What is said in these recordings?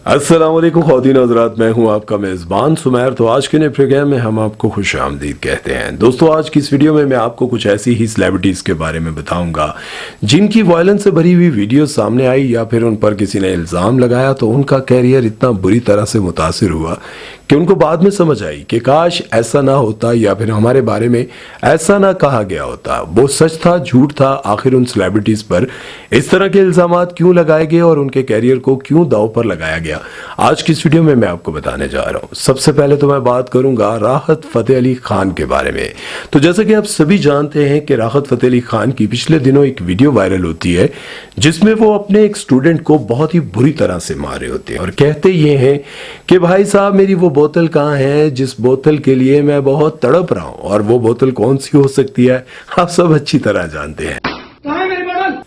अस्सलाम वालेकुम ख़वातीन हज़रात, मैं हूं आपका मेज़बान सुमैर। तो आज के नए प्रोग्राम में हम आपको खुश आमदीद कहते हैं। दोस्तों, आज की इस वीडियो में मैं आपको कुछ ऐसी ही सेलिब्रिटीज़ के बारे में बताऊंगा जिनकी वायलेंस से भरी हुई वीडियो सामने आई या फिर उन पर किसी ने इल्ज़ाम लगाया तो उनका कैरियर इतना बुरी तरह से मुतासिर हुआ कि उनको बाद में समझ आई कि काश ऐसा ना होता या फिर हमारे बारे में ऐसा ना कहा गया होता। वो सच था, झूठ था, आखिर उन सेलिब्रिटीज़ पर इस तरह के इल्ज़ामात क्यों लगाए गए और उनके कैरियर को क्यों दांव पर लगाया गया, आज की इस वीडियो में मैं आपको बताने जा रहा हूं। सबसे पहले तो मैं बात करूंगा राहत फतेह अली खान के बारे में। तो जैसा कि आप सभी जानते हैं कि राहत फतेह अली खान की पिछले दिनों एक वीडियो वायरल होती है जिसमें वो अपने एक स्टूडेंट को बहुत ही बुरी तरह से मारे होते हैं और कहते ये हैं कि भाई साहब, मेरी वो बोतल कहाँ है जिस बोतल के लिए मैं बहुत तड़प रहा हूं, और वो बोतल कौन सी हो सकती है आप सब अच्छी तरह जानते हैं।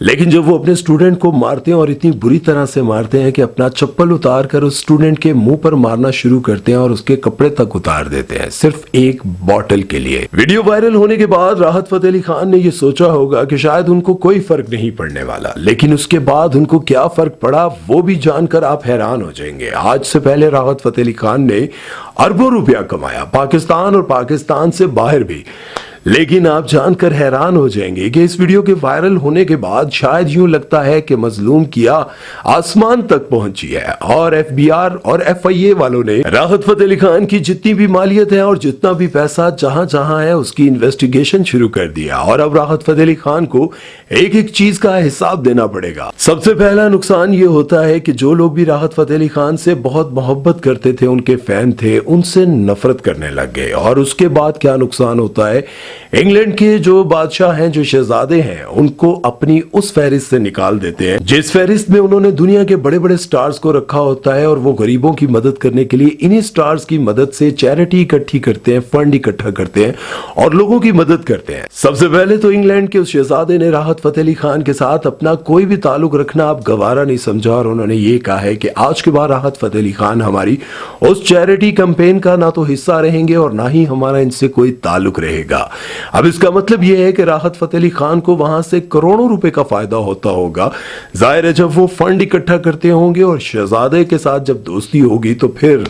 लेकिन जब वो अपने स्टूडेंट को मारते हैं और इतनी बुरी तरह से मारते हैं कि अपना चप्पल उतार कर उस स्टूडेंट के मुंह पर मारना शुरू करते हैं और उसके कपड़े तक उतार देते हैं सिर्फ एक बॉटल के लिए। वीडियो वायरल होने के बाद राहत फतेह अली खान ने ये सोचा होगा कि शायद उनको कोई फर्क नहीं पड़ने वाला, लेकिन उसके बाद उनको क्या फर्क पड़ा वो भी जानकर आप हैरान हो जाएंगे। आज से पहले राहत फतेह अली खान ने अरबों रुपया कमाया, पाकिस्तान और पाकिस्तान से बाहर भी, लेकिन आप जानकर हैरान हो जाएंगे कि इस वीडियो के वायरल होने के बाद शायद यूं लगता है कि मजलूम किया आसमान तक पहुंची है और एफबीआर और एफआईए वालों ने राहत फतेह अली खान की जितनी भी मालियत है और जितना भी पैसा जहां जहां है उसकी इन्वेस्टिगेशन शुरू कर दिया और अब राहत फतेह अली खान को एक एक चीज का हिसाब देना पड़ेगा। सबसे पहला नुकसान ये होता है कि जो लोग भी राहत फतेह अली खान से बहुत मोहब्बत करते थे, उनके फैन थे, उनसे नफरत करने लग गए। और उसके बाद क्या नुकसान होता है, इंग्लैंड के जो बादशाह हैं, जो शहजादे हैं, उनको अपनी उस फहरिस्त से निकाल देते हैं जिस फहरिस्त में उन्होंने दुनिया के बड़े बड़े स्टार्स को रखा होता है, और वो गरीबों की मदद करने के लिए इन्हीं स्टार्स की मदद से चैरिटी इकट्ठी करते हैं, फंड इकट्ठा करते हैं और लोगों की मदद करते हैं। सबसे पहले तो इंग्लैंड के उस शहजादे ने राहत फतेह अली खान के साथ अपना कोई भी ताल्लुक रखना आप गवारा नहीं समझा और उन्होंने ये कहा है कि आज के बाद राहत फतेह अली खान हमारी उस चैरिटी कैंपेन का ना तो हिस्सा रहेंगे और ना ही हमारा इनसे कोई ताल्लुक रहेगा। अब इसका मतलब यह है कि राहत फतेह अली खान को वहां से करोड़ों रुपए का फायदा होता होगा। जाहिर है जब वो फंड इकट्ठा करते होंगे और शहजादे के साथ जब दोस्ती होगी तो फिर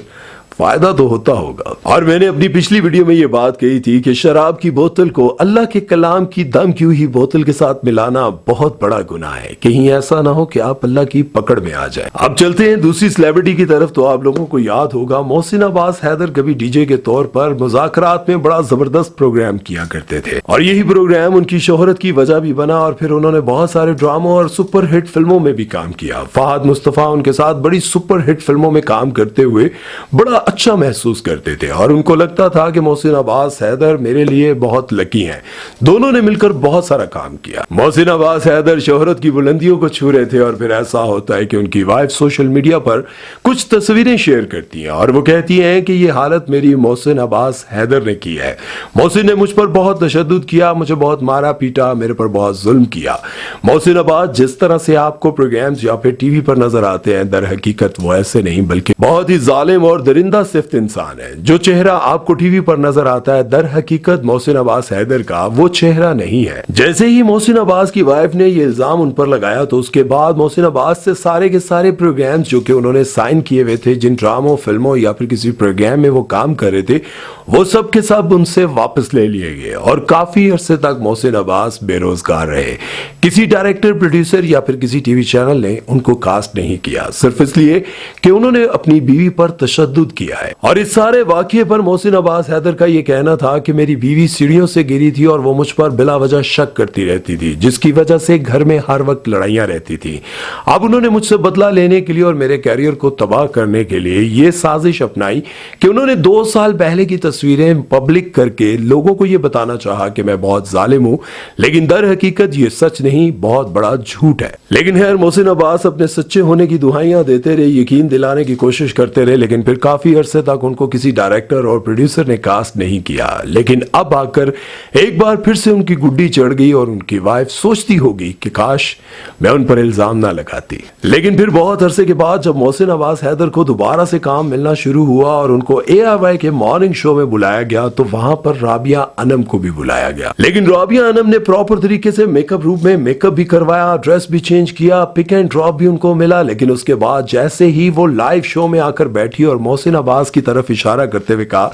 फायदा तो होता होगा। और मैंने अपनी पिछली वीडियो में ये बात कही थी कि शराब की बोतल को अल्लाह के कलाम की दम की हुई बोतल के साथ मिलाना बहुत बड़ा गुनाह है। कहीं ऐसा ना हो कि आप अल्लाह की पकड़ में आ जाए। अब चलते हैं दूसरी सेलिब्रिटी की तरफ। तो आप लोगों को याद होगा मोहसिन अब्बास हैदर कभी डीजे के तौर पर मुज़ाकरात में बड़ा जबरदस्त प्रोग्राम किया करते थे और यही प्रोग्राम उनकी शोहरत की वजह भी बना और फिर उन्होंने बहुत सारे ड्रामों और सुपर हिट फिल्मों में भी काम किया। फहद मुस्तफा उनके साथ बड़ी सुपर हिट फिल्मों में काम करते हुए बड़ा अच्छा महसूस करते थे और उनको लगता था कि मोहसिन अब्बास हैदर मेरे लिए बहुत लकी हैं। दोनों ने मिलकर बहुत सारा काम किया। मोहसिन अब्बास हैदर शोहरत की बुलंदियों को छू रहे थे और फिर ऐसा होता है कि उनकी वाइफ सोशल मीडिया पर कुछ तस्वीरें शेयर करती हैं और वो कहती हैं कि ये हालत मेरी मोहसिन अब्बास हैदर ने की है। मोहसिन ने मुझ पर बहुत तशद्दुद किया, मुझे बहुत मारा पीटा, मेरे पर बहुत जुल्म किया। मोहसिन अब्बास जिस तरह से आपको प्रोग्राम्स या फिर टीवी पर नजर आते हैं, दर हकीकत वो ऐसे नहीं बल्कि बहुत ही जालिम और दरिंदा सिफ्त इंसान है। जो चेहरा आपको टीवी पर नजर आता है, दर हकीकत मोहसिन अब्बास हैदर का वो चेहरा नहीं है। जैसे ही मोहसिन अब्बास की वाइफ ने ये इल्जाम उन पर लगाया तो उसके बाद मोहसिन अब्बास से सारे के सारे प्रोग्राम्स जो कि उन्होंने साइन किए हुए थे, जिन ड्रामों, फिल्मों या फिर किसी प्रोग्राम में वो काम कर रहे थे, वो सब के सब उनसे वापस ले लिए गए और काफी अरसे तक मोहसिन अब्बास बेरोजगार रहे। किसी डायरेक्टर, प्रोड्यूसर या फिर किसी टीवी चैनल ने उनको कास्ट नहीं किया सिर्फ इसलिए कि उन्होंने अपनी बीवी पर तशद्दुद किया है। और इस सारे वाकये पर मोहसिन अब्बास हैदर का ये कहना था कि मेरी बीवी सीढ़ियों से गिरी थी और वो मुझ पर बिला वजह शक करती रहती थी, जिसकी वजह से घर में हर वक्त लड़ाइयां रहती थी। अब उन्होंने मुझसे बदला लेने के लिए और मेरे कैरियर को तबाह करने के लिए ये साजिश अपनाई कि उन्होंने 2 साल पहले की तस्वीरें पब्लिक करके लोगों को ये बताना चाहा कि मैं बहुत जालिम हूं, लेकिन दर हकीकत ये सच नहीं, बहुत बड़ा झूठ है। लेकिन खैर मोहसिन अब्बास अपने सच्चे होने की दुहाइयां देते रहे, यकीन दिलाने की कोशिश करते रहे, लेकिन फिर काफी काफी अरसे तक उनको किसी डायरेक्टर और प्रोड्यूसर ने कास्ट नहीं किया, लेकिन अब आकर एक बार फिर से उनकी गुड्डी चढ़ गई और उनकी वाइफ सोचती होगी कि काश मैं उन पर इल्जाम ना लगाती। लेकिन फिर बहुत अरसे के बाद जब मोहसिन अब्बास हैदर को दोबारा से काम मिलना शुरू हुआ और उनको ARY के मॉर्निंग शो में बुलाया गया तो वहां पर राबिया अनम को भी बुलाया गया। लेकिन राबिया अनम ने प्रॉपर तरीके से मेकअप रूम में मेकअप भी करवाया, ड्रेस भी चेंज किया, पिक एंड ड्रॉप भी उनको मिला। लेकिन उसके बाद जैसे ही वो लाइव शो में आकर बैठी और मोहसिन अब्बास की तरफ इशारा करते हुए कहा,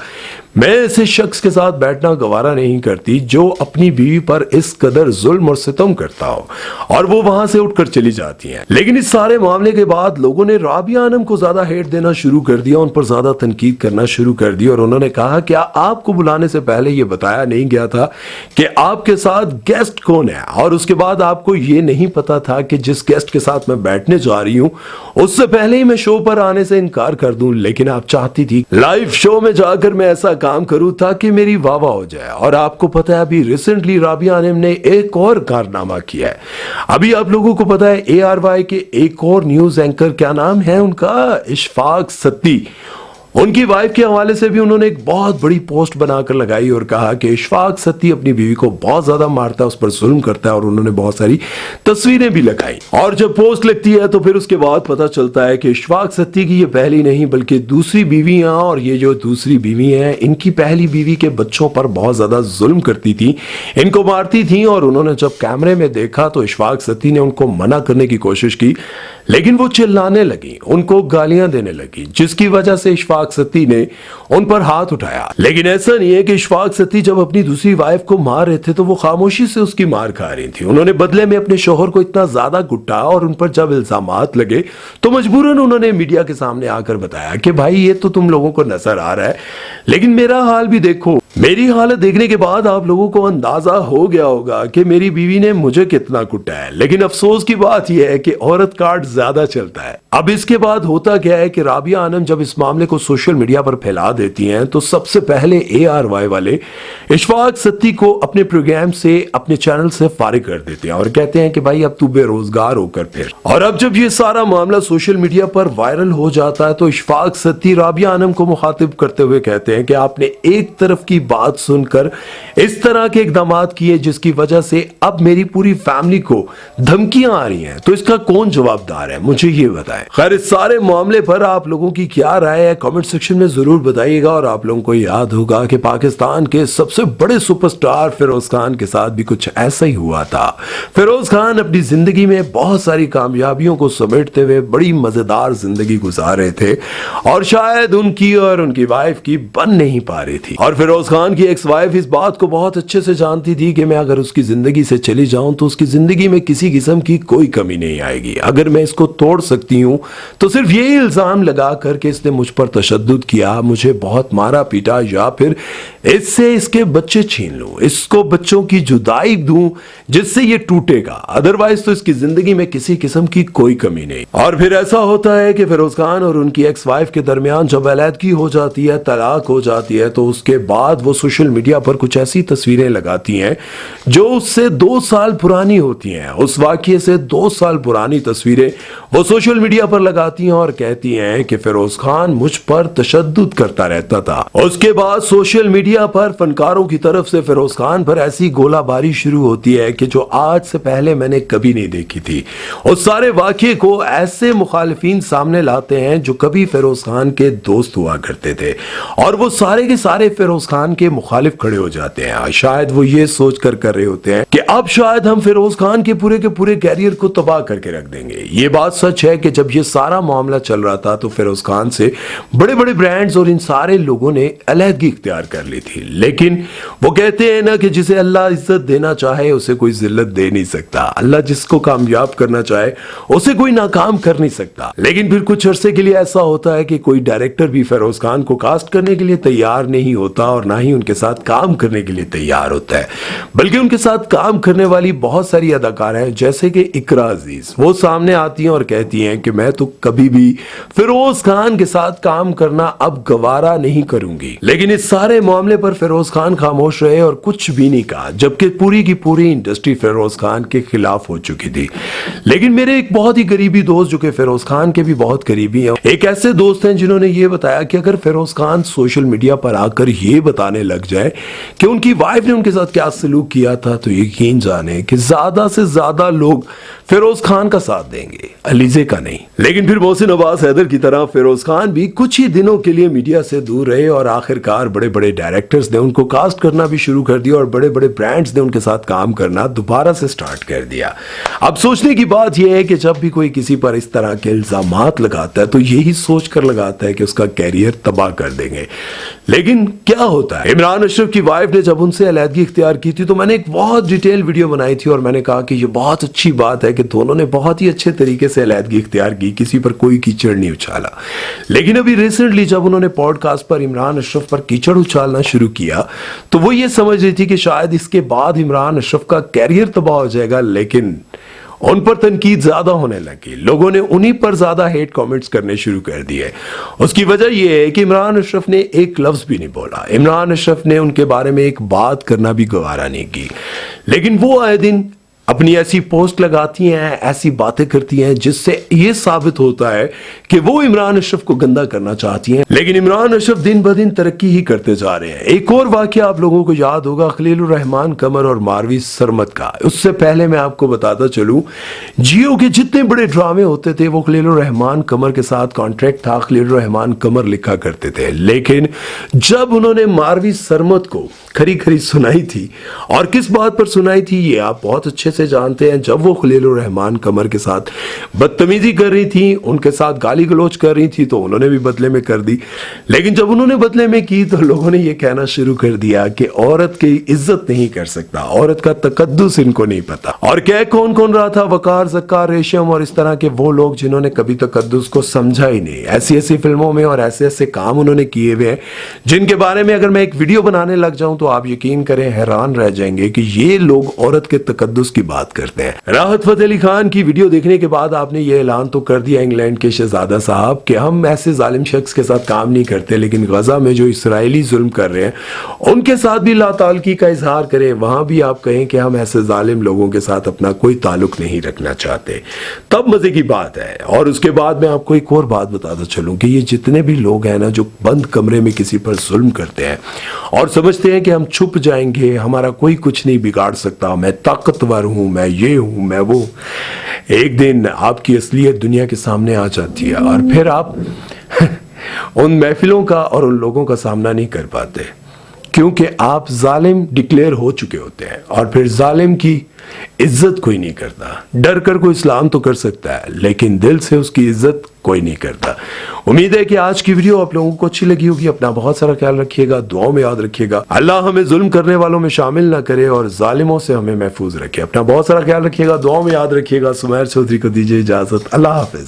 मैं ऐसे शख्स के साथ बैठना गवारा नहीं करती जो अपनी बीवी पर इस कदर जुल्म और सितम करता हो, और वो वहां से उठकर चली जाती हैं। लेकिन इस सारे मामले के बाद लोगों ने राबिया अनम को ज्यादा हेट देना शुरू कर दिया, उन पर ज्यादा तनकीद करना शुरू कर दी और उन्होंने कहा क्या आपको बुलाने से पहले ये बताया नहीं गया था कि आपके साथ गेस्ट कौन है, और उसके बाद आपको ये नहीं पता था कि जिस गेस्ट के साथ मैं बैठने जा रही हूं उससे पहले ही मैं शो पर आने से इनकार कर दूं, लेकिन आप चाहती थी लाइव शो में जाकर मैं ऐसा काम करूं ताकि मेरी वाह वाह हो जाए। और आपको पता है अभी रिसेंटली राबिया अनम ने एक और कारनामा किया है। अभी आप लोगों को पता है ARY के एक और न्यूज एंकर, क्या नाम है उनका, इशफाक सत्ती, उनकी वाइफ के हवाले से भी उन्होंने एक बहुत बड़ी पोस्ट बनाकर लगाई और कहा कि इशफाक सत्ती अपनी बीवी को बहुत ज्यादा मारता है, उस पर जुल्म करता है, और उन्होंने बहुत सारी तस्वीरें भी लगाई। और जब पोस्ट लगती है तो फिर उसके बाद पता चलता है कि इशफाक सत्ती की ये पहली नहीं बल्कि दूसरी बीवी है, और ये जो दूसरी बीवी है इनकी पहली बीवी के बच्चों पर बहुत ज्यादा जुल्म करती थी, इनको मारती थी। और उन्होंने जब कैमरे में देखा तो इशफाक सत्ती ने उनको मना करने की कोशिश की, लेकिन वो चिल्लाने लगी, उनको गालियां देने लगी, जिसकी वजह से इशफाक सत्ती ने उन पर हाथ उठाया। लेकिन ऐसा नहीं है कि इशफाक सत्ती जब अपनी दूसरी वाइफ को मार रहे थे तो वो खामोशी से उसकी मार खा रही थी। उन्होंने बदले में अपने शोहर को इतना ज्यादा कुटा और उन पर जब इल्जामात लगे तो मजबूरन उन्होंने मीडिया के सामने आकर बताया कि भाई ये तो तुम लोगों को नजर आ रहा है, लेकिन मेरा हाल भी देखो। मेरी हालत देखने के बाद आप लोगों को अंदाजा हो गया होगा कि मेरी बीवी ने मुझे कितना कुटा है। लेकिन अफसोस की बात यह है कि औरत कार्ड ज्यादा चलता है। अब इसके बाद होता क्या है कि राबिया अनम जब इस मामले को सोशल मीडिया पर फैला देती हैं तो सबसे पहले ARY वाले इशफाक सत्ती को अपने प्रोग्राम से, अपने चैनल से फारिग कर देते हैं और कहते हैं कि भाई अब तू बेरोजगार होकर फिर। और अब जब ये सारा मामला सोशल मीडिया पर वायरल हो जाता है तो इशफाक सत्ती राबिया अनम को मुखातिब करते हुए कहते हैं कि आपने एक तरफ की बात सुनकर इस तरह के इकदामात किए जिसकी वजह से अब मेरी पूरी फैमिली को धमकियां आ रही हैं, तो इसका कौन जवाबदार है, मुझे ये बताएं। खैर इस सारे मामले पर आप लोगों की क्या राय है कमेंट सेक्शन में जरूर बताइएगा। और आप लोगों को याद होगा कि पाकिस्तान के सबसे बड़े सुपरस्टार फिरोज खान के साथ भी कुछ ऐसा ही हुआ था। फिरोज खान अपनी जिंदगी में बहुत सारी कामयाबियों को समेटते हुए बड़ी मजेदार जिंदगी गुजार रहे थे और शायद उनकी और उनकी वाइफ की बन नहीं पा रही थी। और फिरोज खान की एक्स वाइफ इस बात को बहुत अच्छे से जानती थी कि मैं अगर उसकी जिंदगी से चली जाऊं तो उसकी जिंदगी में किसी किस्म की कोई कमी नहीं आएगी। अगर मैं इसको तोड़ सकती हूं तो सिर्फ यही इल्जाम लगा करके इसने मुझ पर तशद्दुद किया, मुझे बहुत मारा पीटा, या फिर इससे इसके बच्चे छीन लूं, इसको बच्चों की जुदाई दूं जिससे ये टूटेगा, अदरवाइज तो इसकी जिंदगी में किसी किस्म की कोई कमी नहीं। और फिर ऐसा होता है कि फिरोज खान और उनकी एक्स वाइफ के दरमियान जब अलैदगी हो जाती है, तलाक हो जाती है, तो उसके बाद वो सोशल मीडिया पर कुछ ऐसी तस्वीरें लगाती हैं जो उससे 2 साल पुरानी होती हैं। उस वाकये से 2 साल पुरानी तस्वीरें वो सोशल मीडिया पर लगाती हैं और कहती हैं कि फिरोज खान मुझ पर तशद्दुद करता रहता था। उसके बाद सोशल मीडिया पर फनकारों की तरफ से फिरोज खान पर ऐसी गोलाबारी शुरू होती है कि जो आज से पहले मैंने कभी नहीं देखी थी। उस सारे वाकये को ऐसे मुखालिफिन सामने लाते हैं जो कभी फिरोज खान के दोस्त हुआ करते थे और वो सारे के सारे फिरोज खान के मुखालिफ खड़े हो जाते हैं। शायद वो ये सोच कर रहे होते हैं कि अब शायद हम फिरोज खान के पूरे कैरियर को तबाह करके रख देंगे। ये बात सच है कि जब ये सारा मामला चल रहा था तो फिरोज खान से बड़े बड़े ब्रांड्स और इन सारे लोगों ने अलहदगी इख्तियार कर ली थी। लेकिन वो कहते हैं ना कि जिसे अल्लाह इज्जत देना चाहे उसे कोई जिल्लत दे नहीं सकता। अल्लाह जिसको कामयाब करना चाहे उसे कोई नाकाम कर नहीं सकता। लेकिन फिर कुछ अरसे के लिए ऐसा होता है कि कोई डायरेक्टर भी फिरोज खान को कास्ट करने के लिए तैयार नहीं होता और ना نہ ہی ان کے ساتھ کام کرنے کے لیے تیار ہوتا ہے بلکہ ان کے ساتھ کام کرنے والی بہت ساری اداکارہ ہیں جیسے کہ اقرا عزیز، وہ سامنے آتی ہیں اور کہتی ہیں کہ میں تو کبھی بھی فیروز خان کے ساتھ کام کرنا اب گوارا نہیں کروں گی، لیکن اس سارے معاملے پر فیروز خان خاموش رہے اور کچھ بھی نہیں کہا، جبکہ پوری کی پوری انڈسٹری فیروز خان کے خلاف ہو چکی تھی۔ لیکن میرے ایک بہت ہی قریبی دوست جو کہ فیروز خان کے بھی بہت قریبی ہیں، ایک ایسے دوست ہیں جنہوں نے یہ بتایا کہ اگر فیروز خان سوشل میڈیا پر آ کر یہ بتانے لگ جائے کہ ان کی وائف نے ان کے ساتھ کیا سلوک کیا تھا تو یقین جانے کہ زیادہ سے زیادہ لوگ فیروز خان کا ساتھ دیں گے، علیزے کا نہیں۔ لیکن پھر محسن عباس حیدر کی طرح فیروز خان بھی کچھ ہی دنوں کے لیے میڈیا سے دور رہے اور آخرکار بڑے بڑے ڈائریکٹرز نے ان کو کاسٹ کرنا بھی شروع کر دیا اور بڑے بڑے برانڈز نے ان کے ساتھ کام کرنا دوبارہ سے سٹارٹ کر دیا۔ اب سوچنے کی بات یہ ہے کہ جب بھی کوئی کسی پر اس طرح کے الزامات لگاتا ہے تو یہی سوچ کر لگاتا ہے کہ اس کا کیریئر تباہ کر دیں گے، لیکن کیا ہوتا ہے؟ عمران اشرف کی وائف نے جب ان سے علیحدگی اختیار کی تھی تو میں نے ایک بہت ڈیٹیل ویڈیو بنائی تھی اور میں نے کہا کہ یہ بہت اچھی بات ہے کہ دونوں نے بہت ہی اچھے طریقے سے علیحدگی اختیار کی، کسی پر کوئی کیچڑ نہیں اچھالا۔ لیکن ابھی ریسنٹلی جب انہوں نے پوڈ کاسٹ پر عمران اشرف پر کیچڑ اچھالنا شروع کیا تو وہ یہ سمجھ رہی تھی کہ شاید اس کے بعد عمران اشرف کا کیریئر تباہ ہو جائے گا، لیکن ان پر تنقید زیادہ ہونے لگی، لوگوں نے انہی پر زیادہ ہیٹ کامنٹس کرنے شروع کر دیے۔ اس کی وجہ یہ ہے کہ عمران اشرف نے ایک لفظ بھی نہیں بولا، عمران اشرف نے ان کے بارے میں ایک بات کرنا بھی گوارا نہیں کی، لیکن وہ آئے دن اپنی ایسی پوسٹ لگاتی ہیں، ایسی باتیں کرتی ہیں جس سے یہ ثابت ہوتا ہے کہ وہ عمران اشرف کو گندا کرنا چاہتی ہیں، لیکن عمران اشرف دن بدن ترقی ہی کرتے جا رہے ہیں۔ ایک اور واقعہ آپ لوگوں کو یاد ہوگا خلیل الرحمان قمر اور ماروی سرمد کا۔ اس سے پہلے میں آپ کو بتاتا چلوں جیو کے جتنے بڑے ڈرامے ہوتے تھے وہ خلیل الرحمان قمر کے ساتھ کانٹریکٹ تھا، خلیل الرحمان قمر لکھا کرتے تھے، لیکن جب انہوں نے ماروی سرمد کو کھری کھری سنائی تھی، اور کس بات پر سنائی تھی یہ آپ بہت اچھے سے جانتے ہیں، جب وہ خلیل الرحمان قمر کے ساتھ بدتمیزی کر رہی تھی، ان کے ساتھ گالی گلوچ کر رہی تھی تو انہوں نے بھی بدلے میں کر دی، لیکن جب انہوں نے بدلے میں کی تو لوگوں نے یہ کہنا شروع کر دیا کہ عورت کی عزت نہیں کر سکتا، عورت کا تقدس ان کو نہیں پتا۔ اور کہہ کون کون رہا تھا؟ وقار، زکار، ریشم اور اس طرح کے وہ لوگ جنہوں نے کبھی تقدس کو سمجھا ہی نہیں۔ ایسی ایسی فلموں میں اور ایسے ایسے کام انہوں نے کیے ہوئے ہیں جن کے بارے میں اگر میں ایک ویڈیو بنانے لگ جاؤں تو آپ یقین کریں حیران رہ جائیں گے کہ یہ لوگ عورت کے تقدس کی بات کرتے ہیں۔ راحت فتح علی خان کی ویڈیو دیکھنے کے بعد آپ نے یہ اعلان تو کر دیا انگلینڈ کے شہزادہ صاحب کہ ہم ایسے ظالم شخص کے ساتھ کام نہیں کرتے، لیکن غزہ میں جو اسرائیلی ظلم کر رہے ہیں ان کے ساتھ بھی لا تعلقی کا اظہار کریں، وہاں بھی آپ کہیں کہ ہم ایسے ظالم لوگوں کے ساتھ اپنا کوئی تعلق نہیں رکھنا چاہتے، تب مزے کی بات ہے۔ اور اس کے بعد میں آپ کو ایک اور بات بتاتا چلوں کہ یہ جتنے بھی لوگ ہیں نا جو بند کمرے میں کسی پر ظلم کرتے ہیں اور سمجھتے ہیں کہ ہم چھپ جائیں گے، ہمارا کوئی کچھ نہیں بگاڑ سکتا، میں طاقتور ہوں، میں یہ ہوں، میں وہ، ایک دن آپ کی اصلیت دنیا کے سامنے آ جاتی ہے اور پھر آپ ان محفلوں کا اور ان لوگوں کا سامنا نہیں کر پاتے کیونکہ آپ ظالم ڈکلیئر ہو چکے ہوتے ہیں، اور پھر ظالم کی عزت کوئی نہیں کرتا۔ ڈر کر کوئی اسلام تو کر سکتا ہے لیکن دل سے اس کی عزت کوئی نہیں کرتا۔ امید ہے کہ آج کی ویڈیو آپ لوگوں کو اچھی لگی ہوگی، اپنا بہت سارا خیال رکھیے گا، دعاؤں میں یاد رکھیے گا، اللہ ہمیں ظلم کرنے والوں میں شامل نہ کرے اور ظالموں سے ہمیں محفوظ رکھے، اپنا بہت سارا خیال رکھیے گا، دعاؤں میں یاد رکھیے گا۔ سمیر چودھری کو دیجیے اجازت، اللہ حافظ۔